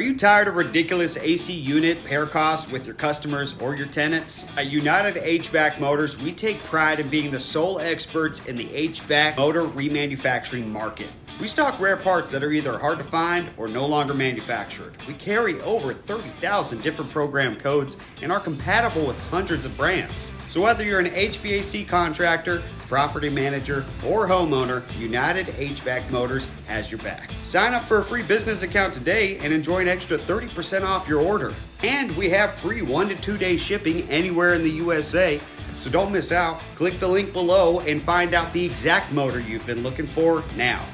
Are you tired of ridiculous AC unit repair costs with your customers or your tenants? At United HVAC Motors, we take pride in being the sole experts in the HVAC motor remanufacturing market. We stock rare parts that are either hard to find or no longer manufactured. We carry over 30,000 different program codes and are compatible with hundreds of brands. So whether you're an HVAC contractor, property manager, or homeowner, United HVAC Motors has your back. Sign up for a free business account today and enjoy an extra 30% off your order. And we have free 1 to 2 day shipping anywhere in the USA. So don't miss out. Click the link below and find out the exact motor you've been looking for now.